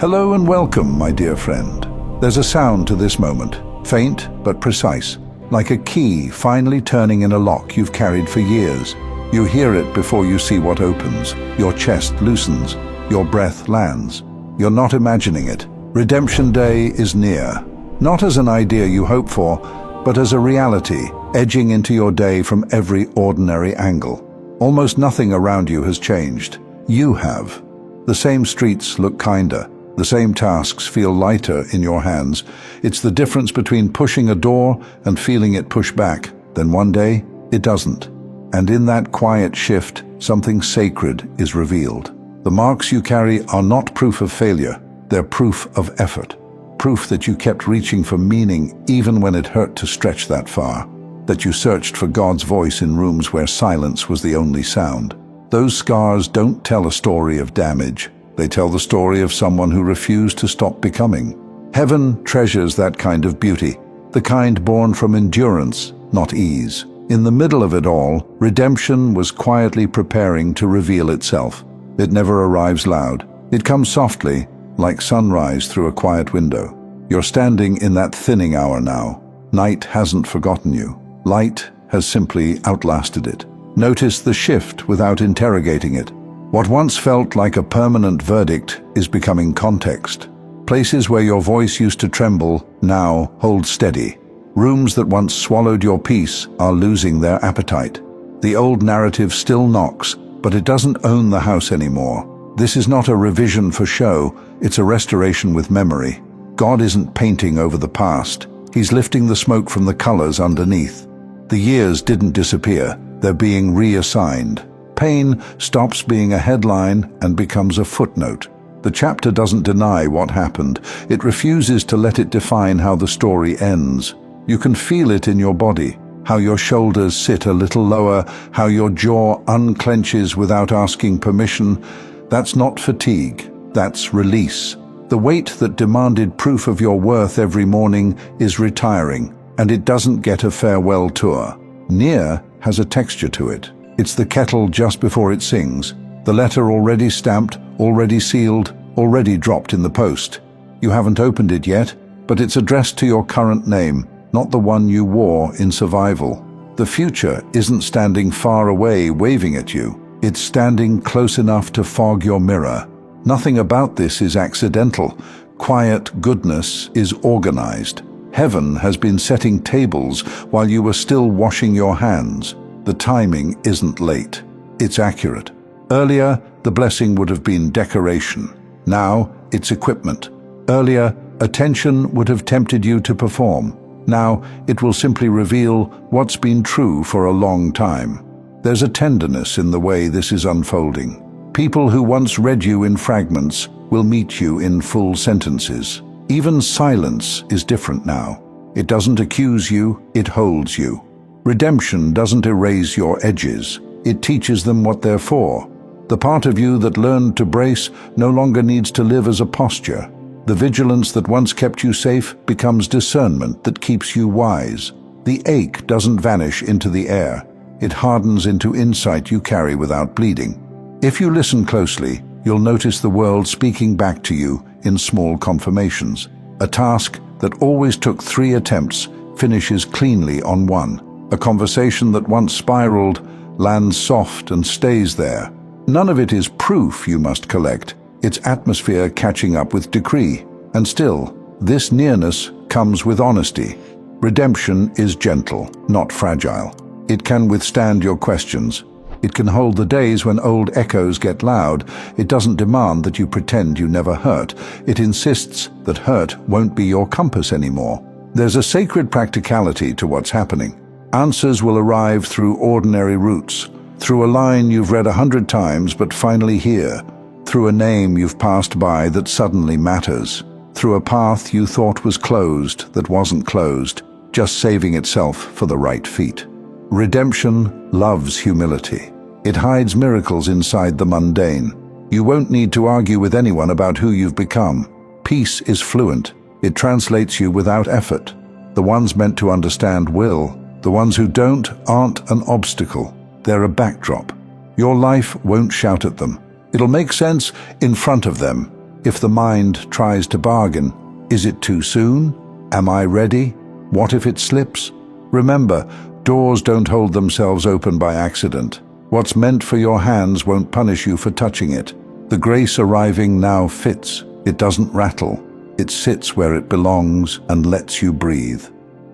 Hello and welcome, my dear friend. There's a sound to this moment, faint but precise, like a key finally turning in a lock you've carried for years. You hear it before you see what opens. Your chest loosens, your breath lands. You're not imagining it. Redemption Day is near. Not as an idea you hope for, but as a reality, edging into your day from every ordinary angle. Almost nothing around you has changed. You have. The same streets look kinder. The same tasks feel lighter in your hands. It's the difference between pushing a door and feeling it push back. Then one day, it doesn't. And in that quiet shift, something sacred is revealed. The marks you carry are not proof of failure. They're proof of effort. Proof that you kept reaching for meaning even when it hurt to stretch that far. That you searched for God's voice in rooms where silence was the only sound. Those scars don't tell a story of damage. They tell the story of someone who refused to stop becoming. Heaven treasures that kind of beauty, the kind born from endurance, not ease. In the middle of it all, redemption was quietly preparing to reveal itself. It never arrives loud. It comes softly, like sunrise through a quiet window. You're standing in that thinning hour now. Night hasn't forgotten you. Light has simply outlasted it. Notice the shift without interrogating it. What once felt like a permanent verdict is becoming context. Places where your voice used to tremble now hold steady. Rooms that once swallowed your peace are losing their appetite. The old narrative still knocks, but it doesn't own the house anymore. This is not a revision for show, it's a restoration with memory. God isn't painting over the past. He's lifting the smoke from the colors underneath. The years didn't disappear, they're being reassigned. Pain stops being a headline and becomes a footnote. The chapter doesn't deny what happened. It refuses to let it define how the story ends. You can feel it in your body, how your shoulders sit a little lower, how your jaw unclenches without asking permission. That's not fatigue, that's release. The weight that demanded proof of your worth every morning is retiring, and it doesn't get a farewell tour. Near has a texture to it. It's the kettle just before it sings, the letter already stamped, already sealed, already dropped in the post. You haven't opened it yet, but it's addressed to your current name, not the one you wore in survival. The future isn't standing far away waving at you. It's standing close enough to fog your mirror. Nothing about this is accidental. Quiet goodness is organized. Heaven has been setting tables while you were still washing your hands. The timing isn't late. It's accurate. Earlier, the blessing would have been decoration. Now, it's equipment. Earlier, attention would have tempted you to perform. Now, it will simply reveal what's been true for a long time. There's a tenderness in the way this is unfolding. People who once read you in fragments will meet you in full sentences. Even silence is different now. It doesn't accuse you, it holds you. Redemption doesn't erase your edges. It teaches them what they're for. The part of you that learned to brace no longer needs to live as a posture. The vigilance that once kept you safe becomes discernment that keeps you wise. The ache doesn't vanish into the air. It hardens into insight you carry without bleeding. If you listen closely, you'll notice the world speaking back to you in small confirmations. A task that always took 3 attempts finishes cleanly on 1. A conversation that once spiraled lands soft and stays there. None of it is proof you must collect. It's atmosphere catching up with decree. And still, this nearness comes with honesty. Redemption is gentle, not fragile. It can withstand your questions. It can hold the days when old echoes get loud. It doesn't demand that you pretend you never hurt. It insists that hurt won't be your compass anymore. There's a sacred practicality to what's happening. Answers will arrive through ordinary routes, through a line you've read 100 times but finally hear, through a name you've passed by that suddenly matters, through a path you thought was closed that wasn't closed, just saving itself for the right feet. Redemption loves humility. It hides miracles inside the mundane. You won't need to argue with anyone about who you've become. Peace is fluent. It translates you without effort. The ones meant to understand will. The ones who don't aren't an obstacle. They're a backdrop. Your life won't shout at them. It'll make sense in front of them. If the mind tries to bargain, is it too soon? Am I ready? What if it slips? Remember, doors don't hold themselves open by accident. What's meant for your hands won't punish you for touching it. The grace arriving now fits. It doesn't rattle. It sits where it belongs and lets you breathe.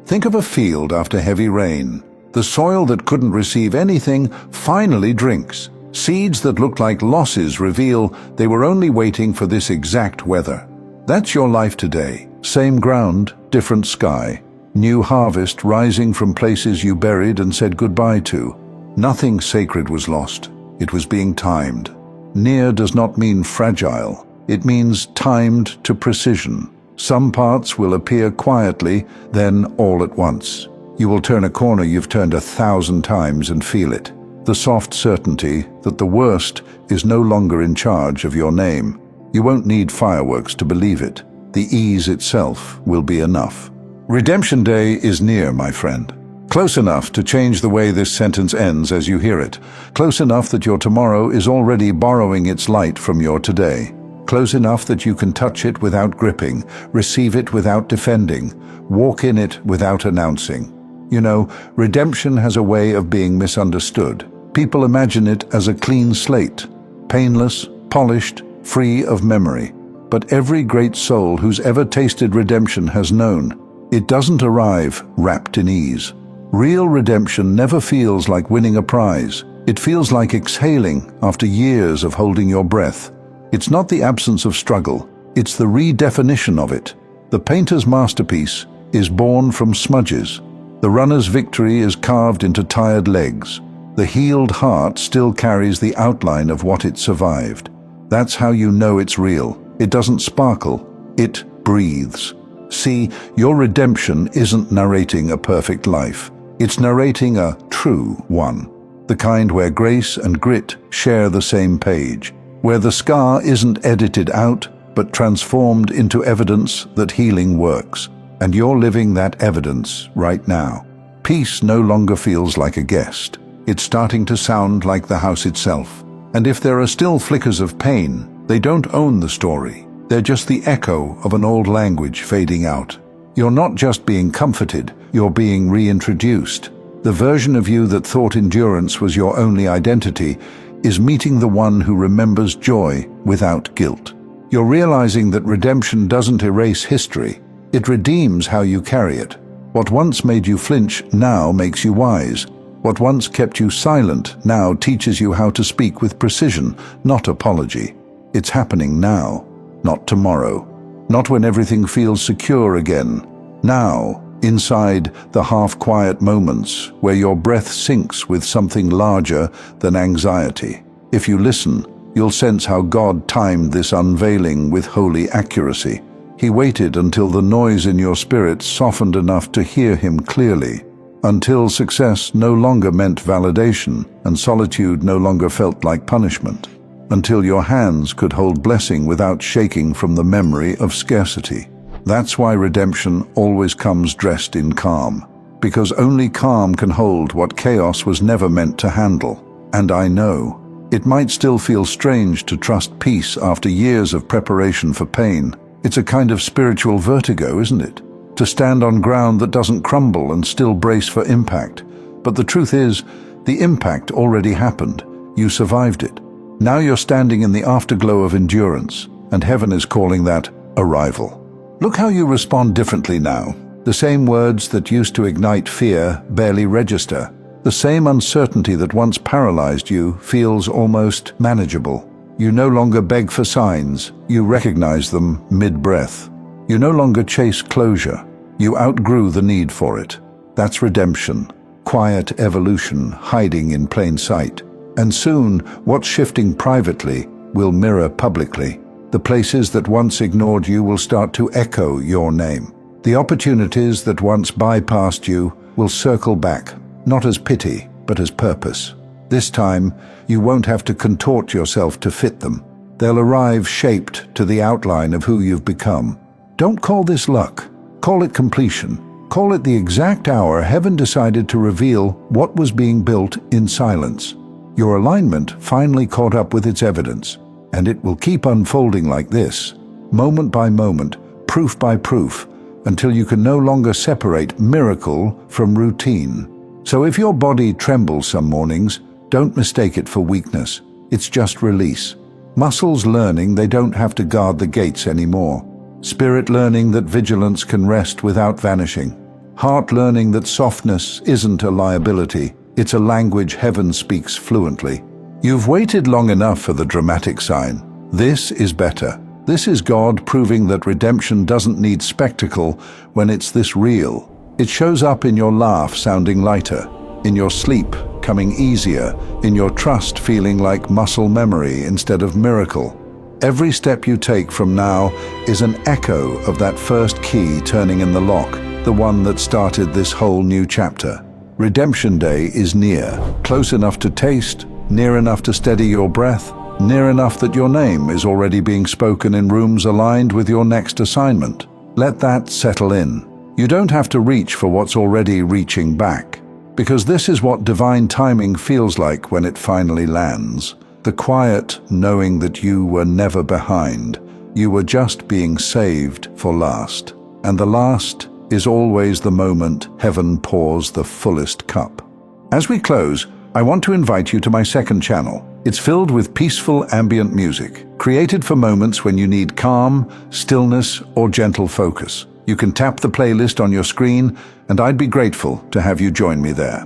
Think of a field after heavy rain. The soil that couldn't receive anything finally drinks. Seeds that looked like losses reveal they were only waiting for this exact weather. That's your life today. Same ground, different sky. New harvest rising from places you buried and said goodbye to. Nothing sacred was lost. It was being timed. Near does not mean fragile. It means timed to precision. Some parts will appear quietly, then all at once. You will turn a corner you've turned 1,000 times and feel it. The soft certainty that the worst is no longer in charge of your name. You won't need fireworks to believe it. The ease itself will be enough. Redemption Day is near, my friend. Close enough to change the way this sentence ends as you hear it. Close enough that your tomorrow is already borrowing its light from your today. Close enough that you can touch it without gripping, receive it without defending, walk in it without announcing. You know, redemption has a way of being misunderstood. People imagine it as a clean slate, painless, polished, free of memory. But every great soul who's ever tasted redemption has known it doesn't arrive wrapped in ease. Real redemption never feels like winning a prize. It feels like exhaling after years of holding your breath. It's not the absence of struggle, it's the redefinition of it. The painter's masterpiece is born from smudges. The runner's victory is carved into tired legs. The healed heart still carries the outline of what it survived. That's how you know it's real. It doesn't sparkle, it breathes. See, your redemption isn't narrating a perfect life. It's narrating a true one. The kind where grace and grit share the same page. Where the scar isn't edited out, but transformed into evidence that healing works. And you're living that evidence right now. Peace no longer feels like a guest. It's starting to sound like the house itself. And if there are still flickers of pain, they don't own the story. They're just the echo of an old language fading out. You're not just being comforted, you're being reintroduced. The version of you that thought endurance was your only identity is meeting the one who remembers joy without guilt. You're realizing that redemption doesn't erase history, it redeems how you carry it. What once made you flinch now makes you wise. What once kept you silent now teaches you how to speak with precision, not apology. It's happening now, not tomorrow. Not when everything feels secure again. Now, inside the half-quiet moments where your breath sinks with something larger than anxiety. If you listen, you'll sense how God timed this unveiling with holy accuracy. He waited until the noise in your spirit softened enough to hear him clearly, until success no longer meant validation and solitude no longer felt like punishment, until your hands could hold blessing without shaking from the memory of scarcity. That's why redemption always comes dressed in calm, because only calm can hold what chaos was never meant to handle. And I know, it might still feel strange to trust peace after years of preparation for pain. It's a kind of spiritual vertigo, isn't it? To stand on ground that doesn't crumble and still brace for impact. But the truth is, the impact already happened. You survived it. Now you're standing in the afterglow of endurance, and heaven is calling that arrival. Look how you respond differently now. The same words that used to ignite fear barely register. The same uncertainty that once paralyzed you feels almost manageable. You no longer beg for signs, you recognize them mid-breath. You no longer chase closure, you outgrew the need for it. That's redemption, quiet evolution hiding in plain sight. And soon, what's shifting privately will mirror publicly. The places that once ignored you will start to echo your name. The opportunities that once bypassed you will circle back, not as pity, but as purpose. This time, you won't have to contort yourself to fit them. They'll arrive shaped to the outline of who you've become. Don't call this luck. Call it completion. Call it the exact hour heaven decided to reveal what was being built in silence. Your alignment finally caught up with its evidence, and it will keep unfolding like this moment by moment, proof by proof, until you can no longer separate miracle from routine. So if your body trembles some mornings, don't mistake it for weakness. It's just release. Muscles learning they don't have to guard the gates anymore. Spirit learning that vigilance can rest without vanishing. Heart learning that softness isn't a liability, it's a language heaven speaks fluently. You've waited long enough for the dramatic sign. This is better. This is God proving that redemption doesn't need spectacle when it's this real. It shows up in your laugh sounding lighter, in your sleep coming easier, in your trust feeling like muscle memory instead of miracle. Every step you take from now is an echo of that first key turning in the lock, the one that started this whole new chapter. Redemption Day is near, close enough to taste, near enough to steady your breath, near enough that your name is already being spoken in rooms aligned with your next assignment. Let that settle in. You don't have to reach for what's already reaching back, because this is what divine timing feels like when it finally lands. The quiet knowing that you were never behind. You were just being saved for last. And the last is always the moment heaven pours the fullest cup. As we close, I want to invite you to my second channel. It's filled with peaceful ambient music, created for moments when you need calm, stillness, or gentle focus. You can tap the playlist on your screen, and I'd be grateful to have you join me there.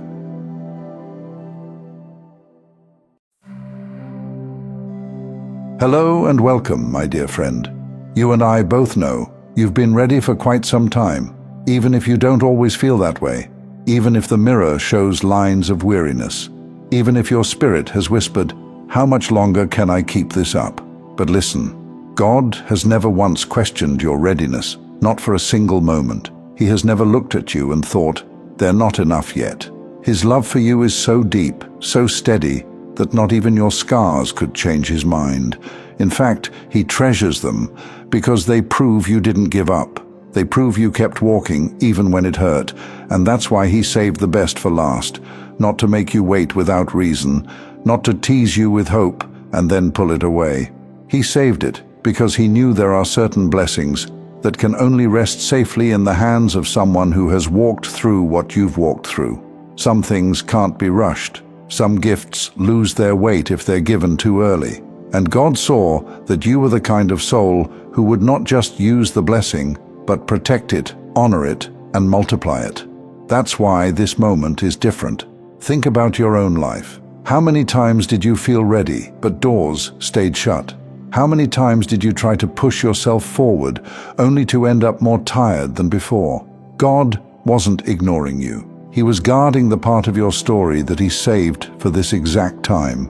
Hello and welcome, my dear friend. You and I both know you've been ready for quite some time, even if you don't always feel that way, even if the mirror shows lines of weariness, even if your spirit has whispered, "How much longer can I keep this up?" But listen, God has never once questioned your readiness, not for a single moment. He has never looked at you and thought, "They're not enough yet." His love for you is so deep, so steady, that not even your scars could change his mind. In fact, he treasures them because they prove you didn't give up. They prove you kept walking even when it hurt, and that's why he saved the best for last, not to make you wait without reason, not to tease you with hope and then pull it away. He saved it because he knew there are certain blessings that can only rest safely in the hands of someone who has walked through what you've walked through. Some things can't be rushed. Some gifts lose their weight if they're given too early. And God saw that you were the kind of soul who would not just use the blessing, but protect it, honor it, and multiply it. That's why this moment is different. Think about your own life. How many times did you feel ready, but doors stayed shut? How many times did you try to push yourself forward, only to end up more tired than before? God wasn't ignoring you. He was guarding the part of your story that he saved for this exact time.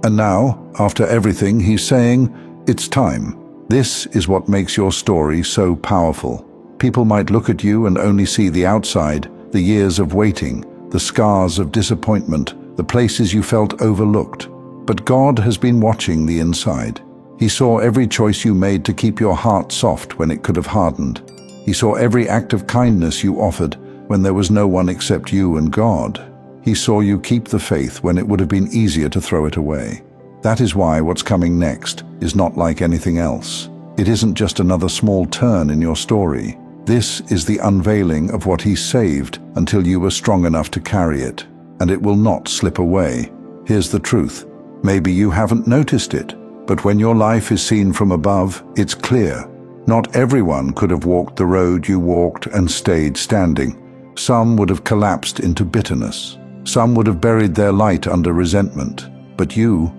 And now, after everything, he's saying, it's time. This is what makes your story so powerful. People might look at you and only see the outside, the years of waiting, the scars of disappointment, the places you felt overlooked. But God has been watching the inside. He saw every choice you made to keep your heart soft when it could have hardened. He saw every act of kindness you offered when there was no one except you and God. He saw you keep the faith when it would have been easier to throw it away. That is why what's coming next is not like anything else. It isn't just another small turn in your story. This is the unveiling of what he saved until you were strong enough to carry it, and it will not slip away. Here's the truth. Maybe you haven't noticed it, but when your life is seen from above, it's clear. Not everyone could have walked the road you walked and stayed standing. Some would have collapsed into bitterness. Some would have buried their light under resentment. But you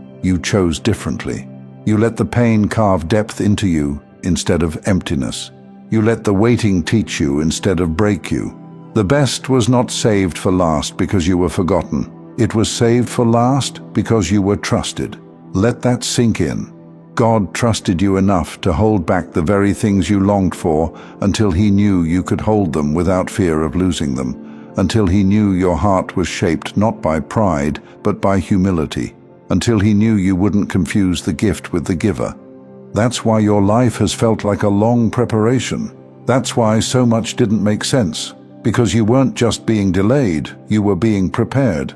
chose differently. You let the pain carve depth into you instead of emptiness. You let the waiting teach you instead of break you. The best was not saved for last because you were forgotten. It was saved for last because you were trusted. Let that sink in. God trusted you enough to hold back the very things you longed for until he knew you could hold them without fear of losing them, until he knew your heart was shaped not by pride but by humility, until he knew you wouldn't confuse the gift with the giver. That's why your life has felt like a long preparation. That's why so much didn't make sense, because you weren't just being delayed, you were being prepared.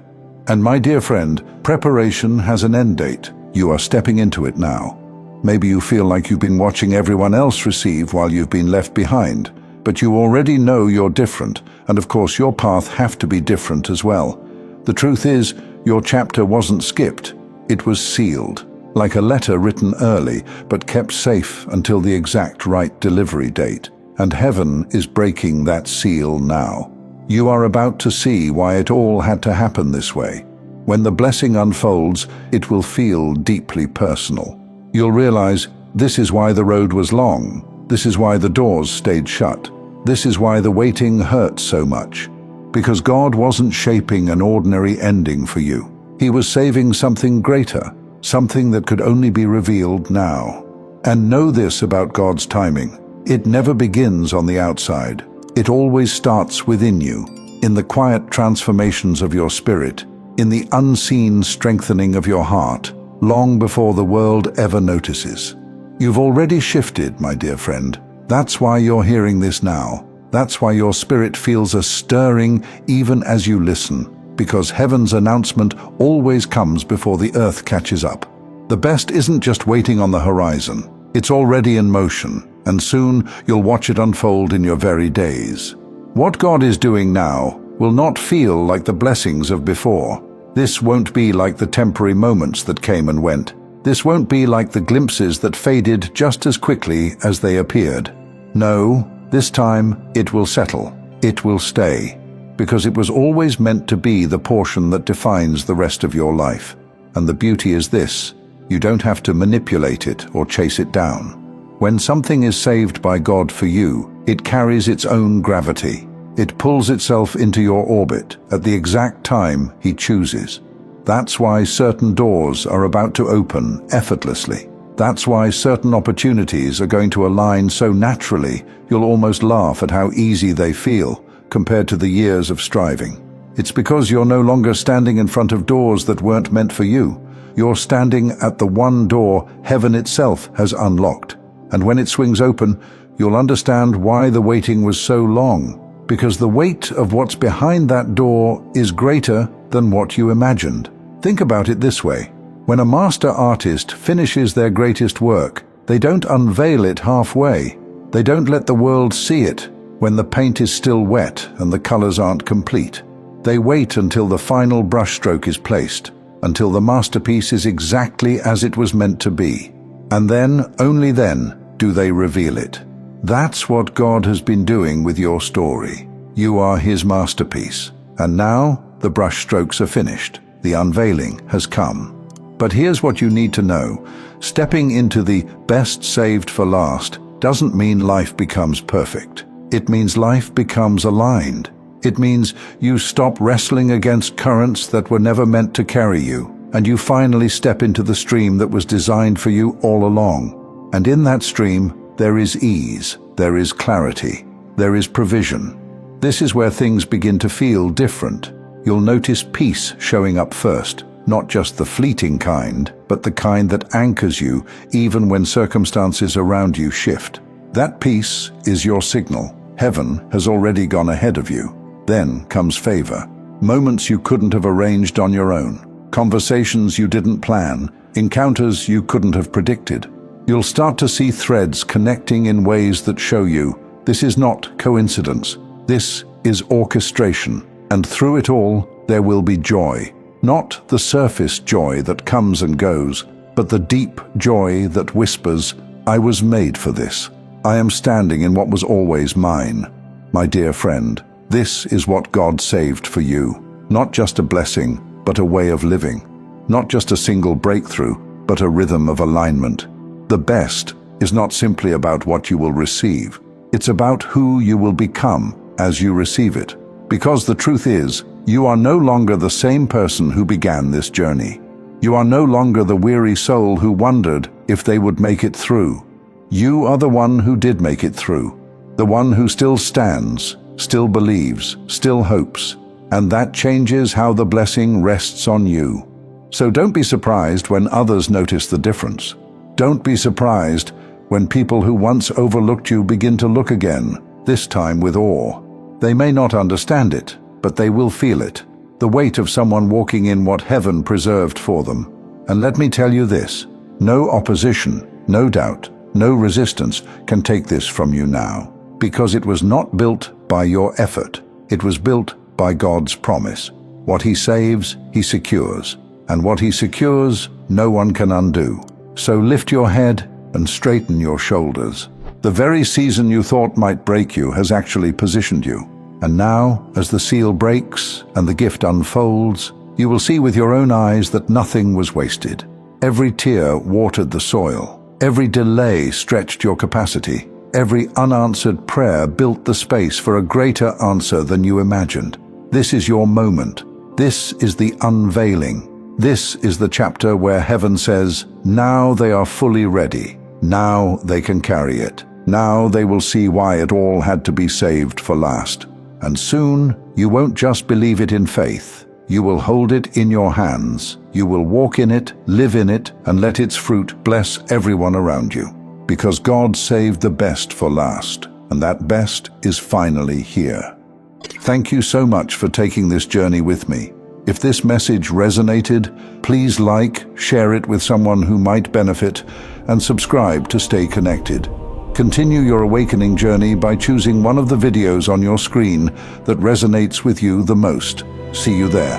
And my dear friend, preparation has an end date. You are stepping into it now. Maybe you feel like you've been watching everyone else receive while you've been left behind. But you already know you're different, and of course your path have to be different as well. The truth is, your chapter wasn't skipped. It was sealed, like a letter written early, but kept safe until the exact right delivery date. And heaven is breaking that seal now. You are about to see why it all had to happen this way. When the blessing unfolds, it will feel deeply personal. You'll realize this is why the road was long. This is why the doors stayed shut. This is why the waiting hurt so much. Because God wasn't shaping an ordinary ending for you. He was saving something greater, something that could only be revealed now. And know this about God's timing. It never begins on the outside. It always starts within you, in the quiet transformations of your spirit, in the unseen strengthening of your heart, long before the world ever notices. You've already shifted, my dear friend. That's why you're hearing this now. That's why your spirit feels a stirring even as you listen, because heaven's announcement always comes before the earth catches up. The best isn't just waiting on the horizon. It's already in motion, and soon you'll watch it unfold in your very days. What God is doing now will not feel like the blessings of before. This won't be like the temporary moments that came and went. This won't be like the glimpses that faded just as quickly as they appeared. No, this time it will settle. It will stay. Because it was always meant to be the portion that defines the rest of your life. And the beauty is this: you don't have to manipulate it or chase it down. When something is saved by God for you, it carries its own gravity. It pulls itself into your orbit at the exact time He chooses. That's why certain doors are about to open effortlessly. That's why certain opportunities are going to align so naturally you'll almost laugh at how easy they feel compared to the years of striving. It's because you're no longer standing in front of doors that weren't meant for you. You're standing at the one door heaven itself has unlocked. And when it swings open, you'll understand why the waiting was so long. Because the weight of what's behind that door is greater than what you imagined. Think about it this way. When a master artist finishes their greatest work, they don't unveil it halfway. They don't let the world see it when the paint is still wet and the colors aren't complete. They wait until the final brushstroke is placed, until the masterpiece is exactly as it was meant to be. And then, only then, do they reveal it. That's what God has been doing with your story. You are His masterpiece. And now, the brushstrokes are finished. The unveiling has come. But here's what you need to know. Stepping into the best saved for last doesn't mean life becomes perfect. It means life becomes aligned. It means you stop wrestling against currents that were never meant to carry you, and you finally step into the stream that was designed for you all along. And in that stream, there is ease, there is clarity, there is provision. This is where things begin to feel different. You'll notice peace showing up first, not just the fleeting kind, but the kind that anchors you even when circumstances around you shift. That peace is your signal. Heaven has already gone ahead of you. Then comes favor. Moments you couldn't have arranged on your own. Conversations you didn't plan. Encounters you couldn't have predicted. You'll start to see threads connecting in ways that show you this is not coincidence. This is orchestration. And through it all, there will be joy. Not the surface joy that comes and goes, but the deep joy that whispers, I was made for this. I am standing in what was always mine. My dear friend, this is what God saved for you. Not just a blessing, but a way of living. Not just a single breakthrough, but a rhythm of alignment. The best is not simply about what you will receive. It's about who you will become as you receive it. Because the truth is, you are no longer the same person who began this journey. You are no longer the weary soul who wondered if they would make it through. You are the one who did make it through. The one who still stands, still believes, still hopes. And that changes how the blessing rests on you. So don't be surprised when others notice the difference. Don't be surprised when people who once overlooked you begin to look again, this time with awe. They may not understand it, but they will feel it, the weight of someone walking in what heaven preserved for them. And let me tell you this, no opposition, no doubt, no resistance can take this from you now, because it was not built by your effort. It was built by God's promise. What He saves, He secures, and what He secures, no one can undo. So lift your head and straighten your shoulders. The very season you thought might break you has actually positioned you. And now, as the seal breaks and the gift unfolds, you will see with your own eyes that nothing was wasted. Every tear watered the soil. Every delay stretched your capacity. Every unanswered prayer built the space for a greater answer than you imagined. This is your moment. This is the unveiling. This is the chapter where heaven says, now they are fully ready. Now they can carry it. Now they will see why it all had to be saved for last. And soon, you won't just believe it in faith. You will hold it in your hands. You will walk in it, live in it, and let its fruit bless everyone around you. Because God saved the best for last, and that best is finally here. Thank you so much for taking this journey with me. If this message resonated, please like, share it with someone who might benefit, and subscribe to stay connected. Continue your awakening journey by choosing one of the videos on your screen that resonates with you the most. See you there.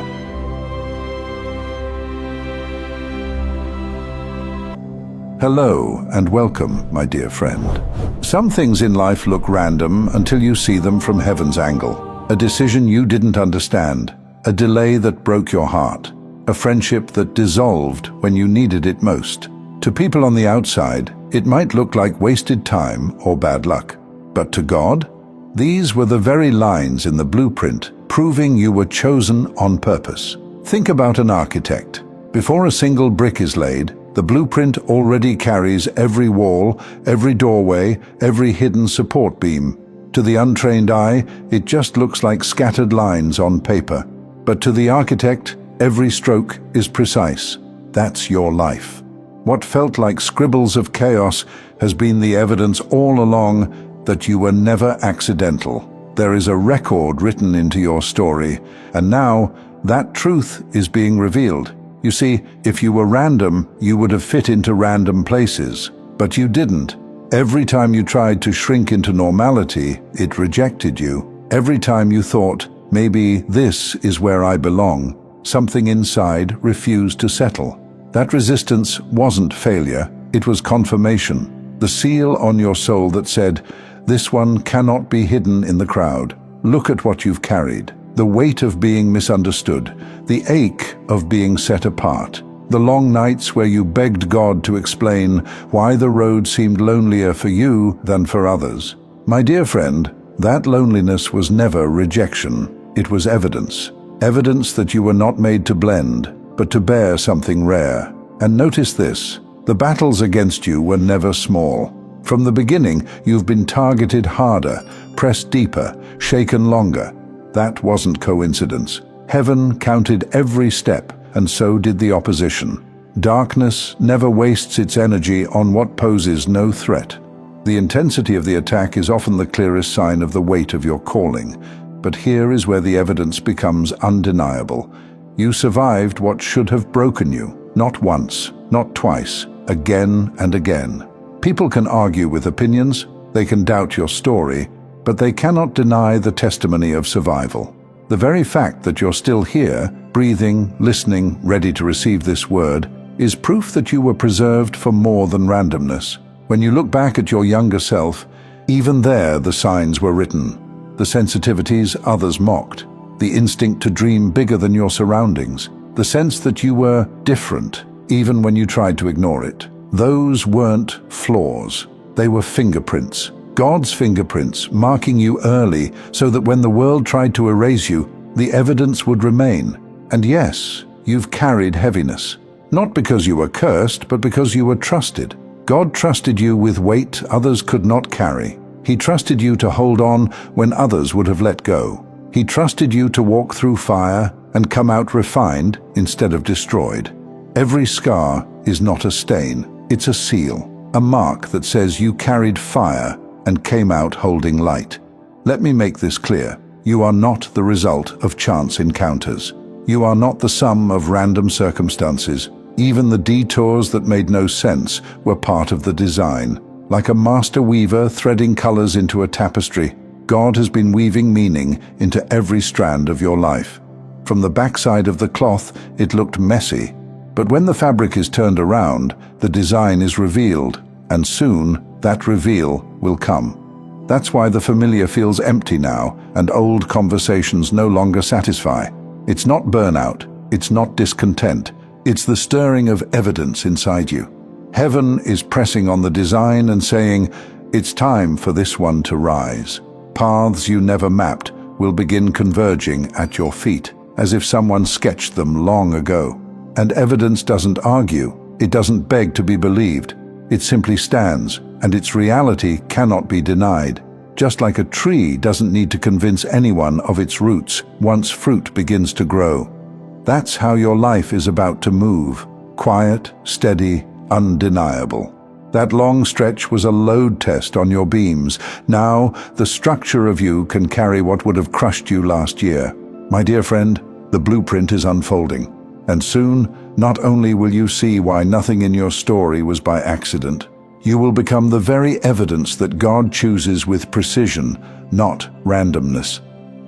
Hello and welcome, my dear friend. Some things in life look random until you see them from heaven's angle. A decision you didn't understand, a delay that broke your heart, a friendship that dissolved when you needed it most. To people on the outside, it might look like wasted time or bad luck. But to God, these were the very lines in the blueprint proving you were chosen on purpose. Think about an architect. Before a single brick is laid, the blueprint already carries every wall, every doorway, every hidden support beam. To the untrained eye, it just looks like scattered lines on paper. But to the architect, every stroke is precise. That's your life. What felt like scribbles of chaos has been the evidence all along that you were never accidental. There is a record written into your story, and now that truth is being revealed. You see, if you were random, you would have fit into random places, but you didn't. Every time you tried to shrink into normality, it rejected you. Every time you thought, maybe this is where I belong, something inside refused to settle. That resistance wasn't failure, it was confirmation. The seal on your soul that said, this one cannot be hidden in the crowd. Look at what you've carried. The weight of being misunderstood, the ache of being set apart, the long nights where you begged God to explain why the road seemed lonelier for you than for others. My dear friend, that loneliness was never rejection. It was evidence. Evidence that you were not made to blend, but to bear something rare. And notice this, the battles against you were never small. From the beginning, you've been targeted harder, pressed deeper, shaken longer. That wasn't coincidence. Heaven counted every step, and so did the opposition. Darkness never wastes its energy on what poses no threat. The intensity of the attack is often the clearest sign of the weight of your calling. But here is where the evidence becomes undeniable. You survived what should have broken you, not once, not twice, again and again. People can argue with opinions, they can doubt your story, but they cannot deny the testimony of survival. The very fact that you're still here, breathing, listening, ready to receive this word, is proof that you were preserved for more than randomness. When you look back at your younger self, even there the signs were written. The sensitivities others mocked, the instinct to dream bigger than your surroundings, the sense that you were different, even when you tried to ignore it. Those weren't flaws, they were fingerprints. God's fingerprints marking you early so that when the world tried to erase you, the evidence would remain. And yes, you've carried heaviness. Not because you were cursed, but because you were trusted. God trusted you with weight others could not carry. He trusted you to hold on when others would have let go. He trusted you to walk through fire and come out refined instead of destroyed. Every scar is not a stain, it's a seal, a mark that says you carried fire and came out holding light. Let me make this clear. You are not the result of chance encounters. You are not the sum of random circumstances. Even the detours that made no sense were part of the design. Like a master weaver threading colors into a tapestry, God has been weaving meaning into every strand of your life. From the backside of the cloth, it looked messy, but when the fabric is turned around, the design is revealed, and soon that reveal will come. That's why the familiar feels empty now, and old conversations no longer satisfy. It's not burnout, it's not discontent, it's the stirring of evidence inside you. Heaven is pressing on the design and saying, it's time for this one to rise. Paths you never mapped will begin converging at your feet, as if someone sketched them long ago. And evidence doesn't argue, it doesn't beg to be believed. It simply stands, and its reality cannot be denied. Just like a tree doesn't need to convince anyone of its roots once fruit begins to grow. That's how your life is about to move. Quiet, steady, undeniable. That long stretch was a load test on your beams. Now, the structure of you can carry what would have crushed you last year. My dear friend, the blueprint is unfolding. And soon, not only will you see why nothing in your story was by accident, you will become the very evidence that God chooses with precision, not randomness.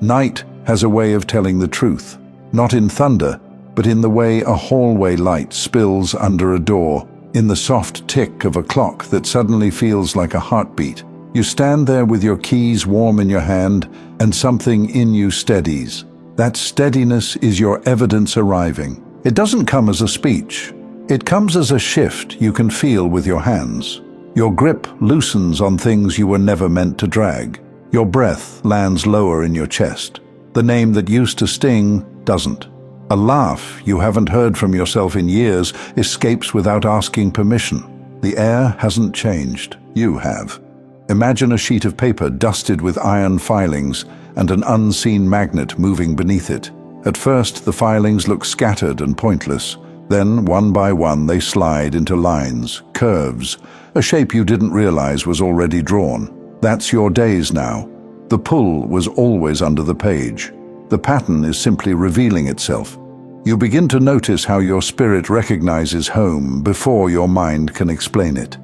Night has a way of telling the truth, not in thunder, but in the way a hallway light spills under a door, in the soft tick of a clock that suddenly feels like a heartbeat. You stand there with your keys warm in your hand, and something in you steadies. That steadiness is your evidence arriving. It doesn't come as a speech. It comes as a shift you can feel with your hands. Your grip loosens on things you were never meant to drag. Your breath lands lower in your chest. The name that used to sting doesn't. A laugh you haven't heard from yourself in years escapes without asking permission. The air hasn't changed. You have. Imagine a sheet of paper dusted with iron filings and an unseen magnet moving beneath it. At first, the filings look scattered and pointless. Then, one by one, they slide into lines, curves, a shape you didn't realize was already drawn. That's your days now. The pull was always under the page. The pattern is simply revealing itself. You begin to notice how your spirit recognizes home before your mind can explain it.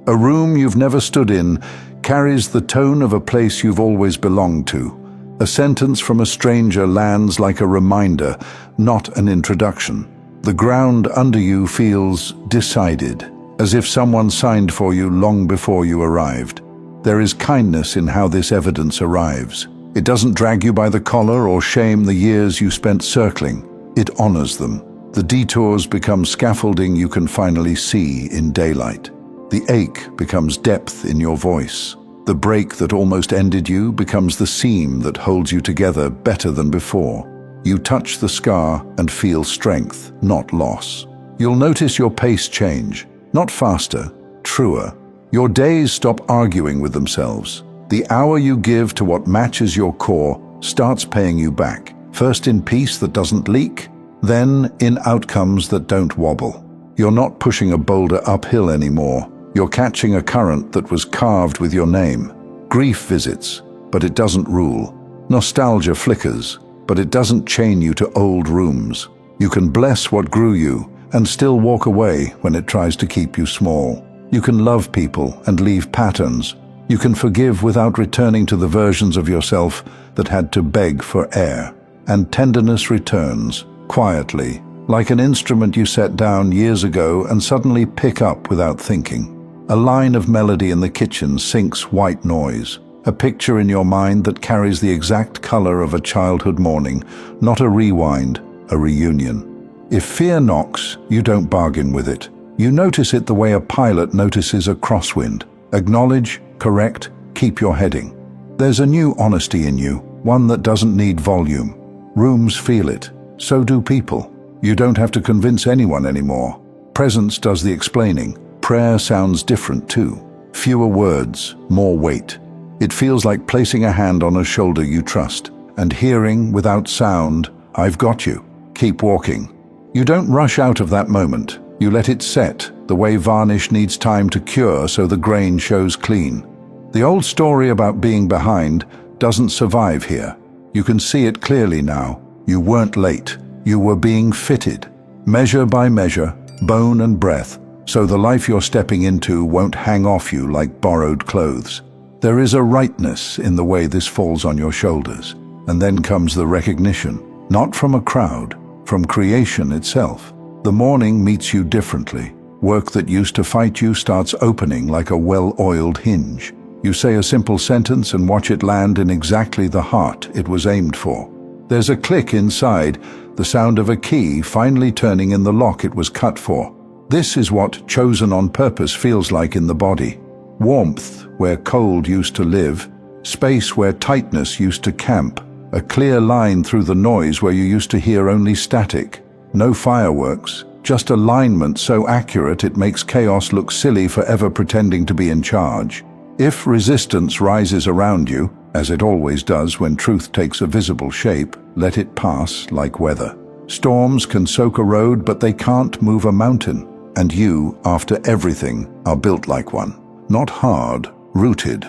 A room you've never stood in carries the tone of a place you've always belonged to. A sentence from a stranger lands like a reminder, not an introduction. The ground under you feels decided, as if someone signed for you long before you arrived. There is kindness in how this evidence arrives. It doesn't drag you by the collar or shame the years you spent circling. It honors them. The detours become scaffolding you can finally see in daylight. The ache becomes depth in your voice. The break that almost ended you becomes the seam that holds you together better than before. You touch the scar and feel strength, not loss. You'll notice your pace change, not faster, truer. Your days stop arguing with themselves. The hour you give to what matches your core starts paying you back, first in peace that doesn't leak, then in outcomes that don't wobble. You're not pushing a boulder uphill anymore. You're catching a current that was carved with your name. Grief visits, but it doesn't rule. Nostalgia flickers, but it doesn't chain you to old rooms. You can bless what grew you and still walk away when it tries to keep you small. You can love people and leave patterns. You can forgive without returning to the versions of yourself that had to beg for air. And tenderness returns, quietly, like an instrument you set down years ago and suddenly pick up without thinking. A line of melody in the kitchen sinks white noise, a picture in your mind that carries the exact color of a childhood morning, not a rewind, a reunion. If fear knocks, you don't bargain with it. You notice it the way a pilot notices a crosswind. Acknowledge, correct, keep your heading. There's a new honesty in you, one that doesn't need volume. Rooms feel it, so do people. You don't have to convince anyone anymore. Presence does the explaining. Prayer sounds different too. Fewer words, more weight. It feels like placing a hand on a shoulder you trust, and hearing, without sound, "I've got you. Keep walking." You don't rush out of that moment. You let it set, the way varnish needs time to cure so the grain shows clean. The old story about being behind doesn't survive here. You can see it clearly now. You weren't late. You were being fitted. Measure by measure, bone and breath, so the life you're stepping into won't hang off you like borrowed clothes. There is a rightness in the way this falls on your shoulders, and then comes the recognition, not from a crowd, from creation itself. The morning meets you differently. Work that used to fight you starts opening like a well-oiled hinge. You say a simple sentence and watch it land in exactly the heart it was aimed for. There's a click inside, the sound of a key finally turning in the lock it was cut for. This is what chosen on purpose feels like in the body. Warmth where cold used to live, space where tightness used to camp, a clear line through the noise where you used to hear only static. No fireworks, just alignment so accurate it makes chaos look silly forever pretending to be in charge. If resistance rises around you, as it always does when truth takes a visible shape, let it pass like weather. Storms can soak a road, but they can't move a mountain. And you, after everything, are built like one. Not hard, rooted.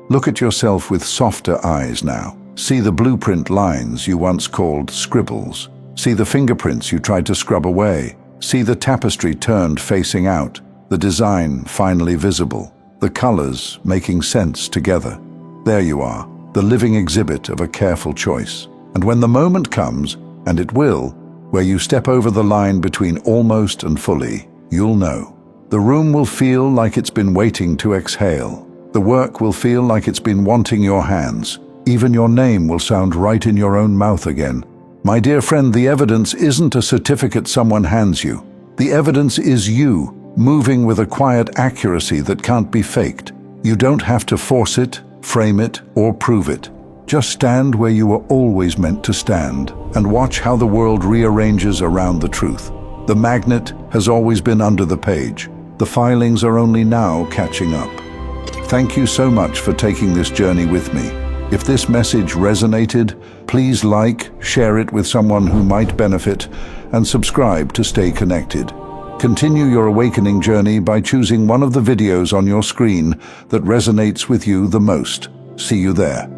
Look at yourself with softer eyes now. See the blueprint lines you once called scribbles. See the fingerprints you tried to scrub away. See the tapestry turned facing out, the design finally visible, the colors making sense together. There you are, the living exhibit of a careful choice. And when the moment comes, and it will, where you step over the line between almost and fully, you'll know. The room will feel like it's been waiting to exhale. The work will feel like it's been wanting your hands. Even your name will sound right in your own mouth again. My dear friend, the evidence isn't a certificate someone hands you. The evidence is you, moving with a quiet accuracy that can't be faked. You don't have to force it, frame it, or prove it. Just stand where you were always meant to stand and watch how the world rearranges around the truth. The magnet has always been under the page. The filings are only now catching up. Thank you so much for taking this journey with me. If this message resonated, please like, share it with someone who might benefit, and subscribe to stay connected. Continue your awakening journey by choosing one of the videos on your screen that resonates with you the most. See you there.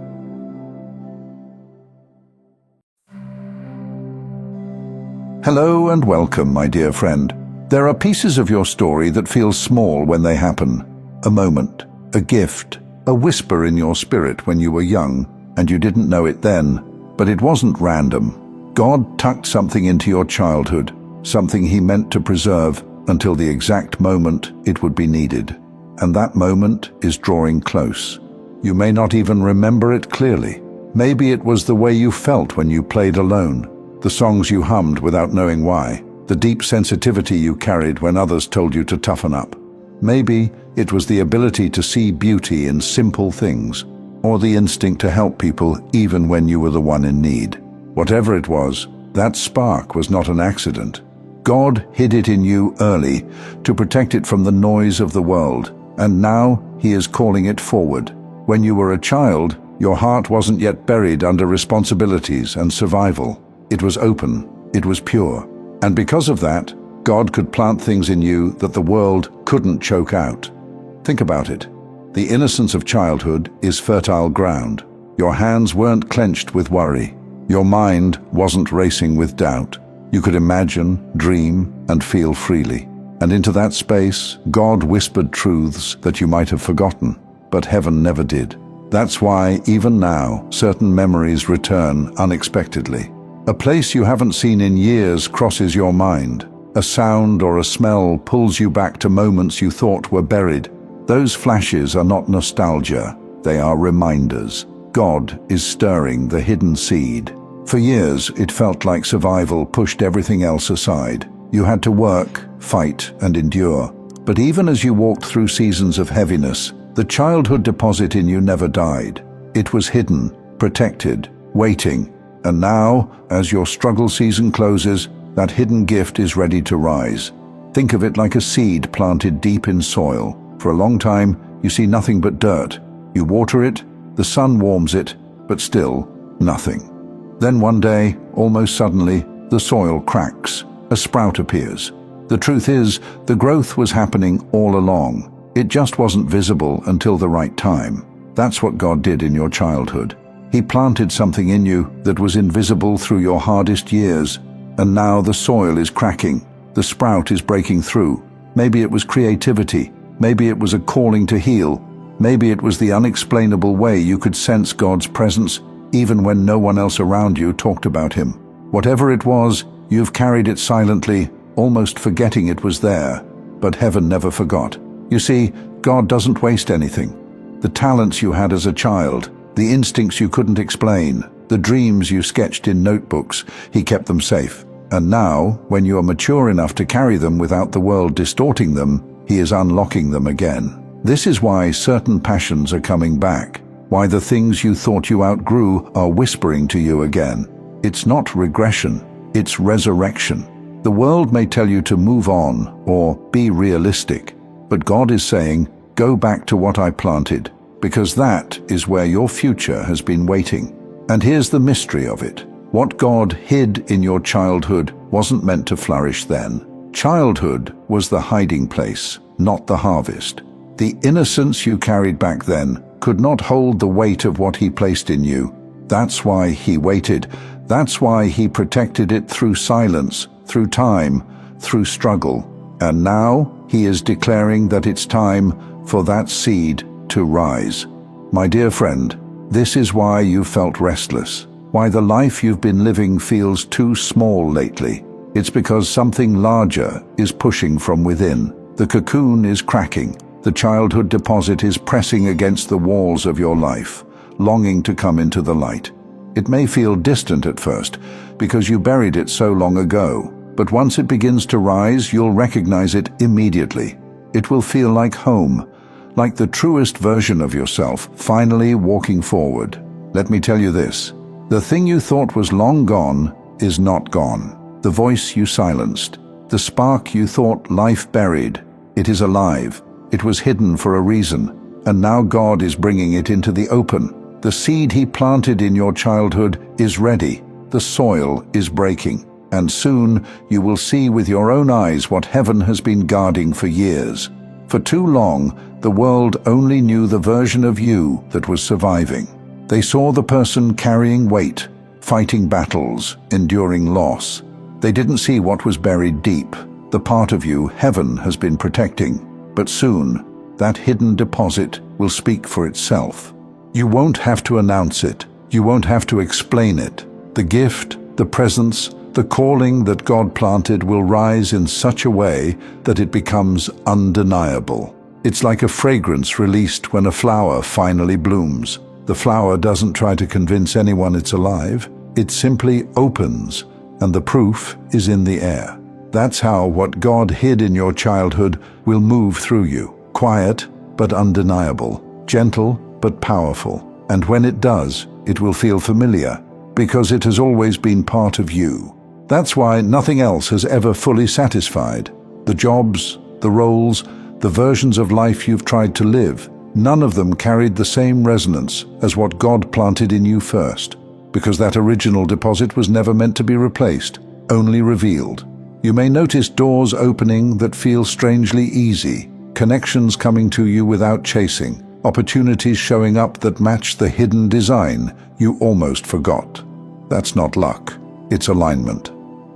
Hello and welcome, my dear friend. There are pieces of your story that feel small when they happen. A moment, a gift, a whisper in your spirit when you were young, and you didn't know it then. But it wasn't random. God tucked something into your childhood, something He meant to preserve until the exact moment it would be needed. And that moment is drawing close. You may not even remember it clearly. Maybe it was the way you felt when you played alone, the songs you hummed without knowing why, the deep sensitivity you carried when others told you to toughen up. Maybe it was the ability to see beauty in simple things, or the instinct to help people even when you were the one in need. Whatever it was, that spark was not an accident. God hid it in you early to protect it from the noise of the world, and now He is calling it forward. When you were a child, your heart wasn't yet buried under responsibilities and survival. It was open, it was pure, and because of that, God could plant things in you that the world couldn't choke out. Think about it. The innocence of childhood is fertile ground. Your hands weren't clenched with worry. Your mind wasn't racing with doubt. You could imagine, dream, and feel freely. And into that space, God whispered truths that you might have forgotten, but heaven never did. That's why, even now, certain memories return unexpectedly. A place you haven't seen in years crosses your mind. A sound or a smell pulls you back to moments you thought were buried. Those flashes are not nostalgia, they are reminders. God is stirring the hidden seed. For years, it felt like survival pushed everything else aside. You had to work, fight, and endure. But even as you walked through seasons of heaviness, the childhood deposit in you never died. It was hidden, protected, waiting. And now, as your struggle season closes, that hidden gift is ready to rise. Think of it like a seed planted deep in soil. For a long time, you see nothing but dirt. You water it, the sun warms it, but still, nothing. Then one day, almost suddenly, the soil cracks. A sprout appears. The truth is, the growth was happening all along. It just wasn't visible until the right time. That's what God did in your childhood. He planted something in you that was invisible through your hardest years. And now the soil is cracking. The sprout is breaking through. Maybe it was creativity. Maybe it was a calling to heal. Maybe it was the unexplainable way you could sense God's presence even when no one else around you talked about him. Whatever it was, you've carried it silently, almost forgetting it was there. But heaven never forgot. You see, God doesn't waste anything. The talents you had as a child, the instincts you couldn't explain, the dreams you sketched in notebooks, he kept them safe. And now, when you are mature enough to carry them without the world distorting them, he is unlocking them again. This is why certain passions are coming back, why the things you thought you outgrew are whispering to you again. It's not regression, it's resurrection. The world may tell you to move on or be realistic, but God is saying, go back to what I planted, because that is where your future has been waiting. And here's the mystery of it. What God hid in your childhood wasn't meant to flourish then. Childhood was the hiding place, not the harvest. The innocence you carried back then could not hold the weight of what he placed in you. That's why he waited. That's why he protected it through silence, through time, through struggle. And now he is declaring that it's time for that seed to rise. My dear friend, this is why you felt restless, why the life you've been living feels too small lately. It's because something larger is pushing from within. The cocoon is cracking. The childhood deposit is pressing against the walls of your life, longing to come into the light. It may feel distant at first, because you buried it so long ago, but once it begins to rise, you'll recognize it immediately. It will feel like home, like the truest version of yourself, finally walking forward. Let me tell you this, the thing you thought was long gone is not gone. The voice you silenced, the spark you thought life buried, it is alive. It was hidden for a reason, and now God is bringing it into the open. The seed he planted in your childhood is ready. The soil is breaking, and soon you will see with your own eyes what heaven has been guarding for years. For too long, the world only knew the version of you that was surviving. They saw the person carrying weight, fighting battles, enduring loss. They didn't see what was buried deep, the part of you heaven has been protecting. But soon, that hidden deposit will speak for itself. You won't have to announce it. You won't have to explain it. The gift, the presence, the calling that God planted will rise in such a way that it becomes undeniable. It's like a fragrance released when a flower finally blooms. The flower doesn't try to convince anyone it's alive. It simply opens, and the proof is in the air. That's how what God hid in your childhood will move through you. Quiet, but undeniable. Gentle, but powerful. And when it does, it will feel familiar, because it has always been part of you. That's why nothing else has ever fully satisfied. The jobs, the roles, the versions of life you've tried to live, none of them carried the same resonance as what God planted in you first, because that original deposit was never meant to be replaced, only revealed. You may notice doors opening that feel strangely easy, connections coming to you without chasing, opportunities showing up that match the hidden design you almost forgot. That's not luck, it's alignment.